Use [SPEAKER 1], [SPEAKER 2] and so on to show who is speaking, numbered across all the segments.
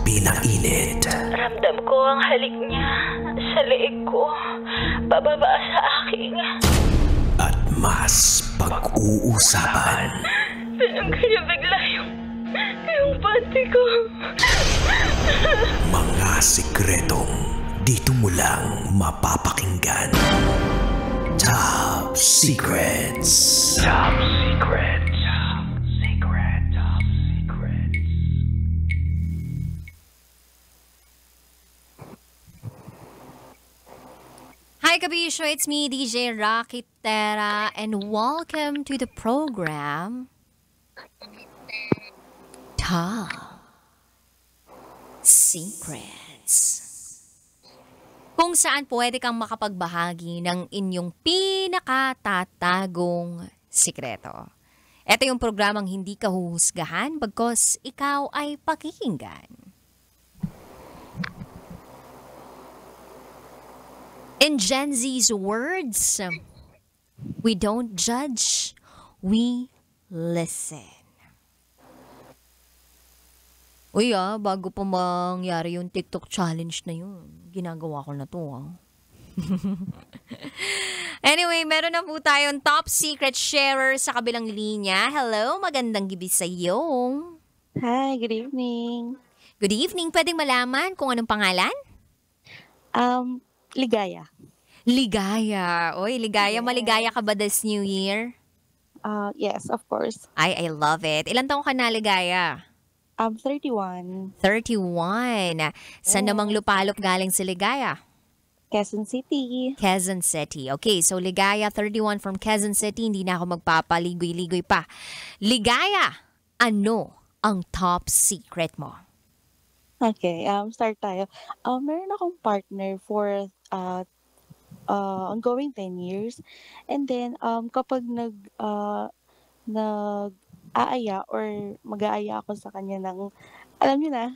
[SPEAKER 1] gabi na init.
[SPEAKER 2] Ramdam ko ang halik niya sa leeg ko, bababa sa aking.
[SPEAKER 1] At mas pag-uusapan.
[SPEAKER 2] Tinanggal niya bigla yung panty ko.
[SPEAKER 1] Mga sikretong dito mo lang mapapakinggan. Top Secrets. Top Secrets. Top Secret. Top Secrets.
[SPEAKER 3] Hi, Kabisyo. It's me, DJ Rocky Terra, and welcome to the program Top Secrets, kung saan pwede kang makapagbahagi ng inyong pinakatatagong sikreto. Ito yung programang hindi ka huhusgahan bagkos ikaw ay pakikinggan. In Gen Z's words, we don't judge, we listen. Uy bago pa mangyari yung TikTok challenge na yun, ginagawa ko na to Anyway, meron na po tayong top secret sharer sa kabilang linya. Hello, magandang gabi sa iyo.
[SPEAKER 4] Hi, good evening.
[SPEAKER 3] Good evening, pwedeng malaman kung anong pangalan?
[SPEAKER 4] Ligaya.
[SPEAKER 3] Ligaya. Oy, Ligaya,
[SPEAKER 4] Yes.
[SPEAKER 3] maligaya ka ba this New Year?
[SPEAKER 4] Yes, of course.
[SPEAKER 3] I love it. Ilan taong ka na, Ligaya?
[SPEAKER 4] 31,
[SPEAKER 3] 31. Saan namang lupalop galing si Ligaya?
[SPEAKER 4] Quezon City.
[SPEAKER 3] Quezon City. Okay, so Ligaya, 31 from Quezon City. Hindi na ako magpapaligoy-ligoy pa. Ligaya, ano ang top secret mo?
[SPEAKER 4] Okay, start tayo. Meron akong partner for ongoing 10 years. And then, kapag nag-aaya or mag-aaya ako sa kanya ng, alam niyo na,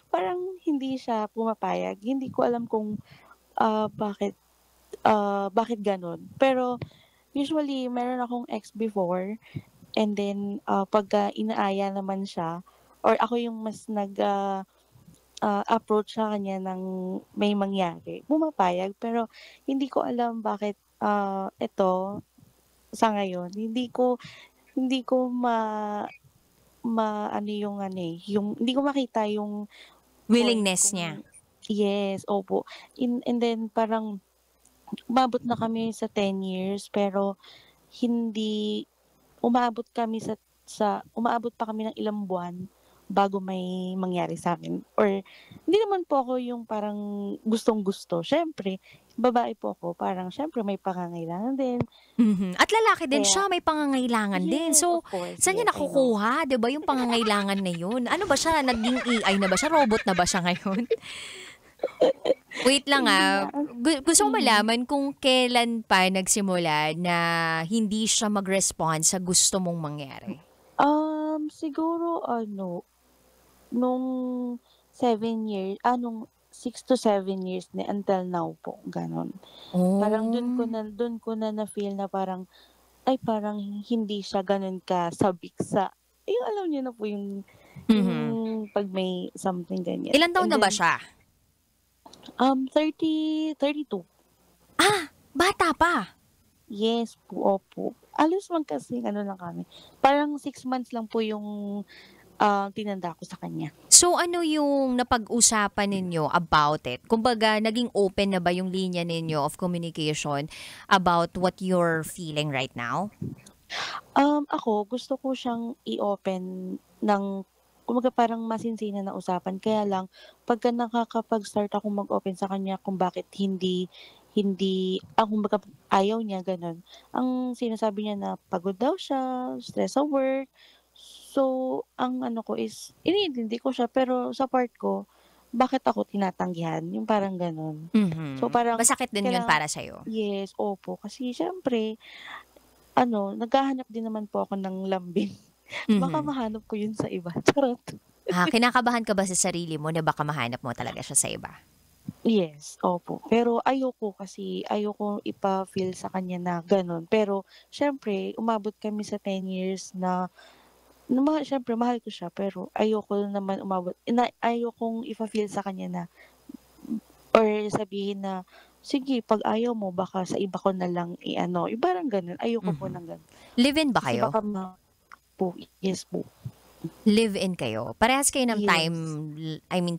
[SPEAKER 4] parang hindi siya pumapayag. Hindi ko alam kung bakit ganun. Pero, usually, meron akong ex before. And then, pagka inaaya naman siya, or ako yung mas approach sa kanya ng may mangyari, pumapayag. Pero, hindi ko alam bakit ito, sa ngayon, hindi ko hindi ko makita yung point
[SPEAKER 3] Willingness
[SPEAKER 4] kung
[SPEAKER 3] niya.
[SPEAKER 4] yes, opo. And then parang umabot na kami sa 10 years pero hindi umabot kami umaabot pa kami ng ilang buwan bago may mangyari sa akin. Or hindi naman po ako yung parang gustong-gusto. Syempre, babae po ako, parang syempre may pangangailangan din.
[SPEAKER 3] Mhm. At lalaki din
[SPEAKER 4] Kaya
[SPEAKER 3] siya, may pangangailangan din.
[SPEAKER 4] yes,
[SPEAKER 3] So,
[SPEAKER 4] of course.
[SPEAKER 3] saan niya
[SPEAKER 4] Yes, I know.
[SPEAKER 3] nakukuha? 'Di ba yung pangangailangan na yun? Ano ba siya? Naging AI na ba siya? Robot na ba siya ngayon? Wait lang
[SPEAKER 4] Hindi nga.
[SPEAKER 3] Gusto ko
[SPEAKER 4] Mm.
[SPEAKER 3] malaman kung kailan pa nagsimula na hindi siya mag-respond sa gusto mong mangyari.
[SPEAKER 4] Siguro nung 7 years, nung 6 to 7 years na until now po, gano'n. Parang dun
[SPEAKER 3] Oh.
[SPEAKER 4] ko na na-feel na parang, ay parang hindi siya gano'n kasabik sa yung alam niyo na po yung
[SPEAKER 3] Mhm.
[SPEAKER 4] 'pag may something ganyan.
[SPEAKER 3] Ilan taon
[SPEAKER 4] And
[SPEAKER 3] na ba
[SPEAKER 4] then,
[SPEAKER 3] siya?
[SPEAKER 4] 32.
[SPEAKER 3] Bata pa.
[SPEAKER 4] Yes po, opo. Halos magkasing ano lang kami. Parang 6 months lang po yung tinanda ko sa kanya.
[SPEAKER 3] So ano yung napag-usapan ninyo about it? Kumbaga, naging open na ba yung linya ninyo of communication about what you're feeling right now?
[SPEAKER 4] Ako gusto ko siyang i-open ng kumbaga parang masinsinan na usapan. Kaya lang pagka nakakapag-start akong mag-open sa kanya kung bakit hindi hindi kumbaga ayaw niya gano'n. Ang sinasabi niya na pagod daw siya, stress sa work. So, ang ano ko is iniintindi ko siya pero sa part ko, bakit ako tinatanggihan, yung parang gano'n. So,
[SPEAKER 3] Mhm.
[SPEAKER 4] parang
[SPEAKER 3] Masakit din yun
[SPEAKER 4] kailangan
[SPEAKER 3] para sa'yo.
[SPEAKER 4] yes, opo. Kasi siyempre naghahanap din naman po ako ng lambing. Baka
[SPEAKER 3] Mhm.
[SPEAKER 4] mahanap ko yun sa iba, charot.
[SPEAKER 3] Kinakabahan ka ba sa sarili mo na baka mahanap mo talaga siya sa iba?
[SPEAKER 4] Yes, opo. Pero ayoko ipa-feel sa kanya na gano'n. Pero siyempre umabot kami sa 10 years na siyempre mahal ko siya pero ayoko naman ayokong ifa-feel sa kanya na or sabihin na, "Sige 'pag ayaw mo baka sa iba ko na lang i-ano." Yung parang gano'n, ayoko po
[SPEAKER 3] Mhm.
[SPEAKER 4] ng gano'n.
[SPEAKER 3] Live-in ba
[SPEAKER 4] Kasi
[SPEAKER 3] kayo?
[SPEAKER 4] baka po, yes po.
[SPEAKER 3] Live-in kayo? Parehas kayo ng
[SPEAKER 4] Yes.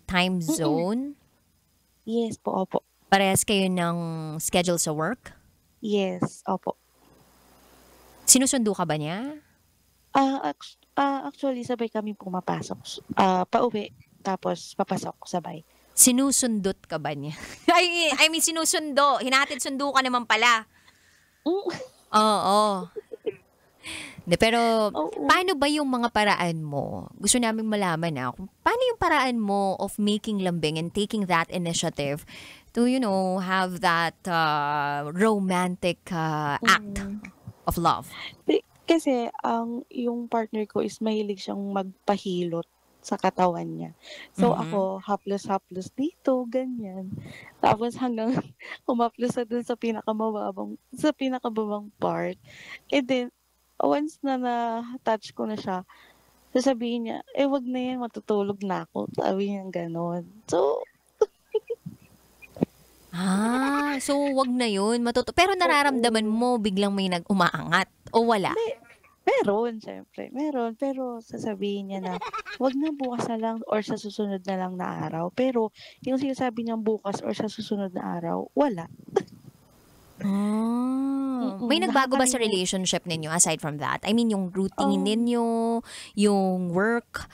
[SPEAKER 3] time
[SPEAKER 4] Mm.
[SPEAKER 3] zone?
[SPEAKER 4] Yes po, opo.
[SPEAKER 3] Parehas kayo ng schedule sa work?
[SPEAKER 4] Yes, opo.
[SPEAKER 3] Sinusundo ka ba niya?
[SPEAKER 4] Actually sabay kami pumapasok, pauwi tapos papasok sabay.
[SPEAKER 3] Sinusundot ka ba niya? I mean sinusundo, hinatid sundo ka naman pala.
[SPEAKER 4] Hmm,
[SPEAKER 3] Oo. Pero
[SPEAKER 4] oo.
[SPEAKER 3] paano ba yung mga paraan mo? Gusto naming malaman, kung paano yung paraan mo of making lambing and taking that initiative to, have that romantic act
[SPEAKER 4] Mm.
[SPEAKER 3] of love?
[SPEAKER 4] Kasi yung partner ko is mahilig siyang magpahilot sa katawan niya. So
[SPEAKER 3] Mhm.
[SPEAKER 4] ako haplos-haplos dito, ganyan. Tapos hanggang humaplos na dun sa pinakababang part. And then once na na-touch ko na siya, sasabihin niya, "Eh, wag na 'yan matutulog na ako." Sabi niyang gano'n. So
[SPEAKER 3] So wag na yun. Pero nararamdaman
[SPEAKER 4] oo.
[SPEAKER 3] mo biglang may umaangat o wala?
[SPEAKER 4] Me meron siyempre, meron. Pero sasabihin niya na, "Wag na bukas na lang or sa susunod na lang na araw." Pero yung sinasabi niyang bukas or sa susunod na araw, wala.
[SPEAKER 3] May nagbago ba sa
[SPEAKER 4] Nakakalimu
[SPEAKER 3] relationship ninyo aside from that? I mean, yung routine
[SPEAKER 4] um,
[SPEAKER 3] ninyo, yung work,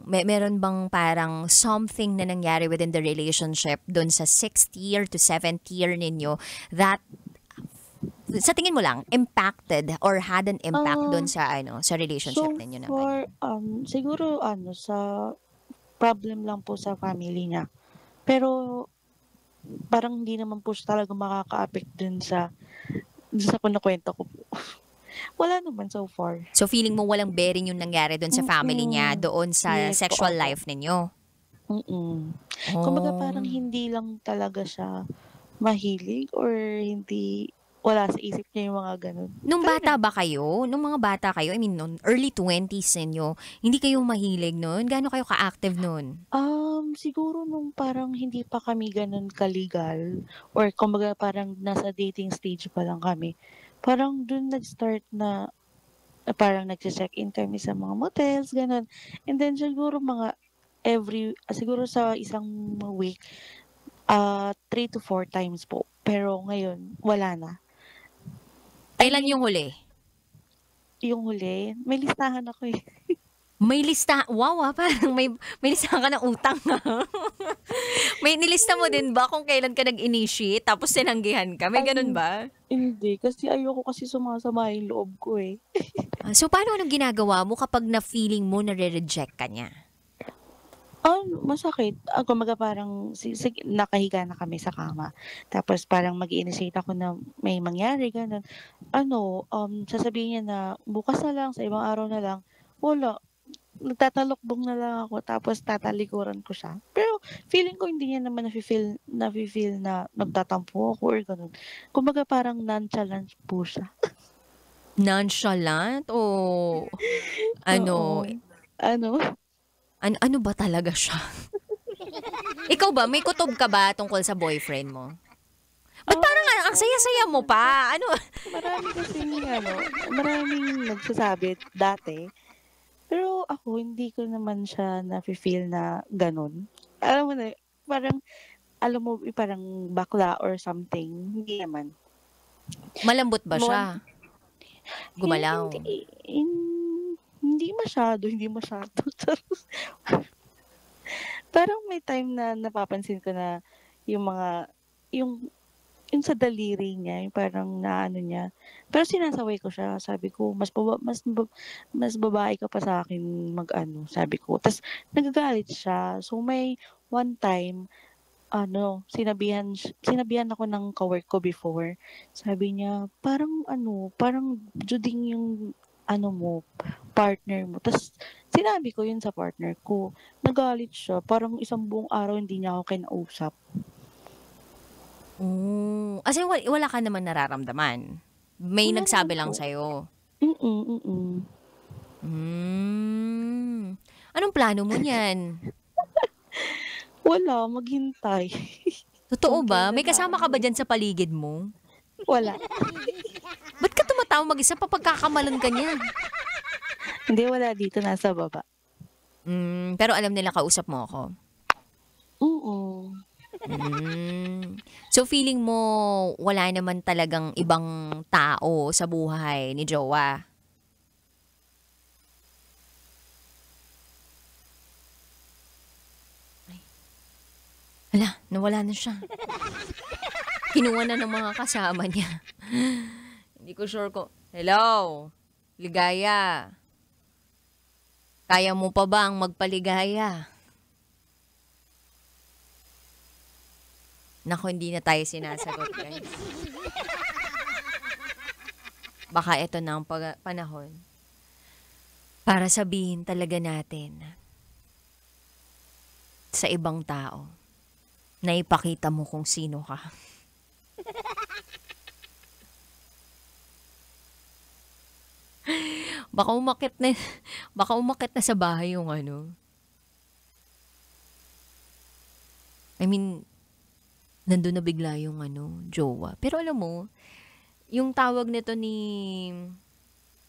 [SPEAKER 3] meron bang parang something na nangyari within the relationship dun sa 6th year to 7th year ninyo that sa tingin mo lang impacted or had an impact dun
[SPEAKER 4] ah,
[SPEAKER 3] sa relationship
[SPEAKER 4] so
[SPEAKER 3] ninyo ng ganyan?
[SPEAKER 4] far, siguro sa problem lang po sa family niya. Pero parang hindi naman po siya talaga makaka-affect dun sa kinukuwento ko po. Wala naman so far.
[SPEAKER 3] So feeling mo walang bearing yung nangyari dun sa family niya
[SPEAKER 4] Mm.
[SPEAKER 3] doon sa
[SPEAKER 4] Yes po,
[SPEAKER 3] sexual
[SPEAKER 4] opo.
[SPEAKER 3] life ninyo?
[SPEAKER 4] Kumbaga parang
[SPEAKER 3] Oh.
[SPEAKER 4] hindi lang talaga siya mahilig or hindi wala sa isip niya yung mga gano'n.
[SPEAKER 3] Nung bata
[SPEAKER 4] Parang,
[SPEAKER 3] ba kayo? Nung mga bata kayo, I mean, nung early 20s ninyo, hindi kayo mahilig nun? Gaano kayo ka-active nun?
[SPEAKER 4] siguro nung parang hindi pa kami gano'n ka-legal or kumbaga parang nasa dating stage pa lang kami, parang dun nag-start na parang nagche-check-in kami sa mga motels, gano'n. And then siguro siguro sa isang week, 3 to 4 times po. Pero ngayon, wala na. I
[SPEAKER 3] Kailan yung
[SPEAKER 4] mean,
[SPEAKER 3] huli?
[SPEAKER 4] yung huli, may listahan ako, eh.
[SPEAKER 3] May lista, wow parang may listahan ka ng utang May nilista mo din ba kung kailan ka nag-initiate tapos tinanggihan ka? May ganun
[SPEAKER 4] Ay,
[SPEAKER 3] ba?
[SPEAKER 4] hindi kasi ayoko kasi sumasama yung loob ko, eh.
[SPEAKER 3] So paano anong ginagawa mo kapag na-feeling mo nare-reject ka niya?
[SPEAKER 4] Masakit. Kumbaga parang nakahiga na kami sa kama, tapos parang mag-i-initiate ako na may mangyari, gano'n. Sasabihin niya na, "Bukas na lang, sa ibang araw na lang." Wala, nagtatalokbong na lang ako tapos tatalikuran ko siya. Pero feeling ko hindi niya naman nafi-feel na nagtatampo ako or gano'n. Kumbaga parang nonchalant po siya.
[SPEAKER 3] Nonchalant o ano,
[SPEAKER 4] Oo. Ano?
[SPEAKER 3] ano ba talaga siya? Ikaw ba, may kutob ka ba tungkol sa boyfriend mo? Ba't parang ang
[SPEAKER 4] Oo
[SPEAKER 3] saya-saya mo
[SPEAKER 4] naman.
[SPEAKER 3] pa? Ano?
[SPEAKER 4] Marami kasing maraming nagsasabi dati. Pero ako hindi ko naman siya nafi-feel na gano'n. Alam mo na, parang alam mo parang bakla or something, hindi naman.
[SPEAKER 3] Malambot ba
[SPEAKER 4] One
[SPEAKER 3] siya?
[SPEAKER 4] hindi
[SPEAKER 3] Gumalaw?
[SPEAKER 4] hindi masyado. Parang may time na napapansin ko na yung mga yung yung sa daliri niya, yung parang naano niya, pero sinasaway ko siya. Sabi ko, "Mas babae ka pa sa'kin mag-ano," sabi ko. Ta's nagagalit siya. So, may one time, sinabihan ako ng ka-work ko before. Sabi niya, "Parang juding yung partner mo." Ta's sinabi ko yun sa partner ko. Nagalit siya, parang isang buong araw hindi niya ako kinausap.
[SPEAKER 3] As in wala ka naman nararamdaman? May
[SPEAKER 4] Wala naman
[SPEAKER 3] nagsabi lang
[SPEAKER 4] po.
[SPEAKER 3] sa'yo?
[SPEAKER 4] Mm.
[SPEAKER 3] Anong plano mo niyan?
[SPEAKER 4] Wala, maghintay.
[SPEAKER 3] Totoo
[SPEAKER 4] Kung
[SPEAKER 3] ba? May
[SPEAKER 4] kailan
[SPEAKER 3] kasama ka ba dyan sa paligid mo?
[SPEAKER 4] Wala.
[SPEAKER 3] Ba't ka tumatawa mag-isa? Papagkakamalan ka niya.
[SPEAKER 4] Hindi, wala dito. Nasa baba.
[SPEAKER 3] Pero alam nila kausap mo ako.
[SPEAKER 4] Oo.
[SPEAKER 3] So feeling mo wala naman talagang ibang tao sa buhay ni Jowa? Hala, nawala na siya. Kinuha na ng mga kasama niya. Hindi ko sure ko. Hello? Ligaya? Kaya mo pa bang magpaligaya? Naku, hindi na tayo sinasagot, guys. Baka ito na ang panahon para sabihin talaga natin sa ibang tao na ipakita mo kung sino ka. Baka umakit na sa bahay yung ano. I mean, nandun na bigla yung jowa. Pero alam mo, yung tawag nito ni...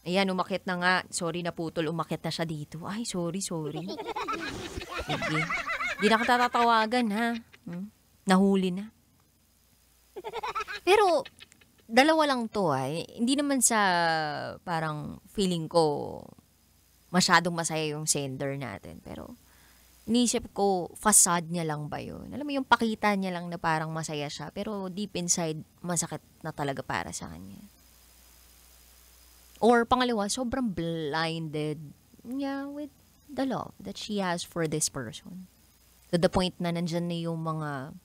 [SPEAKER 3] Ayan, umakit na nga. Sorry, naputol. Umakit na siya dito. Ay, sorry. Sige. Di na kita tatawagan, ha? Nahuli na. Pero, dalawa lang to, Hindi naman sa parang feeling ko masyadong masaya yung sender natin. Pero, iniisip ko, facade niya lang ba yun? Alam mo yung pakita niya lang na parang masaya siya. Pero deep inside, masakit na talaga para sa kanya. Or pangalawa, sobrang blinded niya with the love that she has for this person. To the point na nandyan na yung mga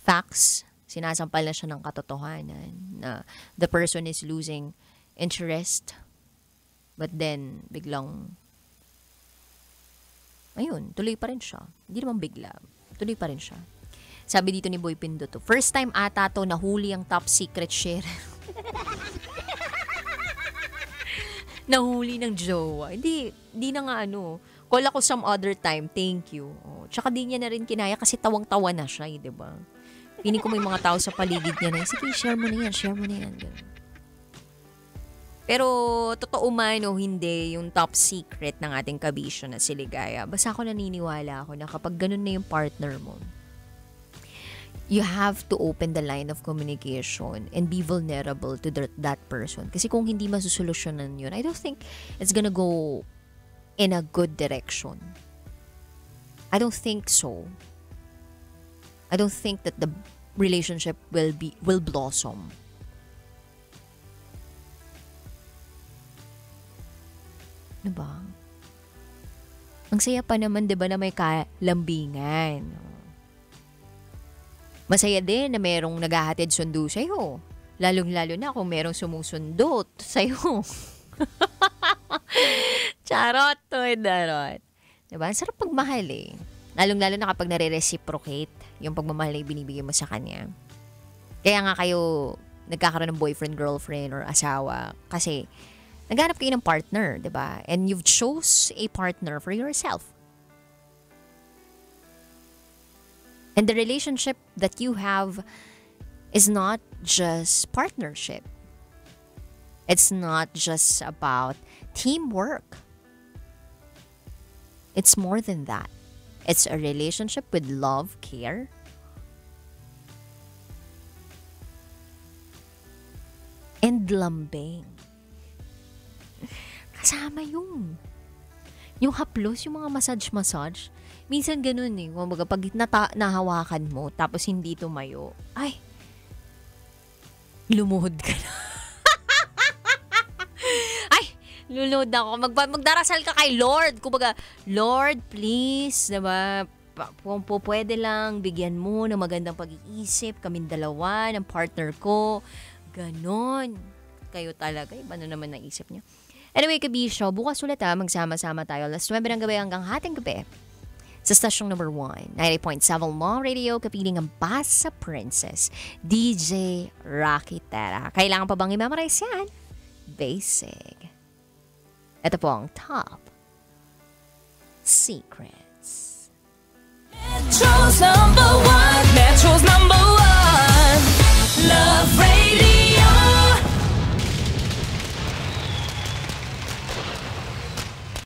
[SPEAKER 3] facts, sinasampal na siya ng katotohanan na the person is losing interest. But then, biglang ayun, tuloy pa rin siya. Hindi naman bigla. Tuloy pa rin siya. Sabi dito ni Boy Pindo to, first time ata to nahuli ang top secret share. Nahuli ng jowa. Hindi na nga call ako some other time, thank you. Oh, tsaka di niya na rin kinaya kasi tawang-tawa na siya, diba? Piling ko may mga tao sa paligid niya na, sige, share mo na yan. Ganun. Pero, totoo man o hindi, yung top secret ng ating kabisyo na si Ligaya, basta ako naniniwala ako na kapag ganun na yung partner mo, you have to open the line of communication and be vulnerable to that person. Kasi kung hindi masusolusyonan yun, I don't think it's gonna go in a good direction. I don't think so. I don't think that the relationship will blossom. Diba? Ang saya pa naman, diba, na may kalambingan. Masaya din na merong naghahatid sundo sa'yo. Lalong-lalo na kung merong sumusundot sa'yo. Charot to, darot. Diba? Ang sarap pagmahal Lalong-lalo na kapag nare-reciprocate yung pagmamahal na ibinibigay mo sa kanya. Kaya nga kayo nagkakaroon ng boyfriend, girlfriend, or asawa. Kasi naghanap kayo ng partner, diba? And you've chose a partner for yourself. And the relationship that you have is not just partnership. It's not just about teamwork. It's more than that. It's a relationship with love, care, and lambing. Kasama yung haplos, yung mga massage. Minsan ganun kumbaga pag nahawakan mo, tapos hindi tumayo, ay, lumuhod ka na. Ay, luluhod na ako. Magdarasal ka kay Lord. Kumbaga, Lord, please, diba, kung po pwede lang, bigyan mo ng magandang pag-iisip, kaming dalawa, ng partner ko. Ganon. Kayo talaga, iba na naman naisip niya. Anyway, kabisyo, bukas ulit magsama-sama tayo. Alas 9 ng gabi hanggang hating gabi. Sa stasyong number 1, 90.7 Law Radio, kapiling ang Basa Princess, DJ Rocky Terra. Kailangan pa bang i-memorize yan? Basic. Ito po ang Top Secrets.
[SPEAKER 2] Metro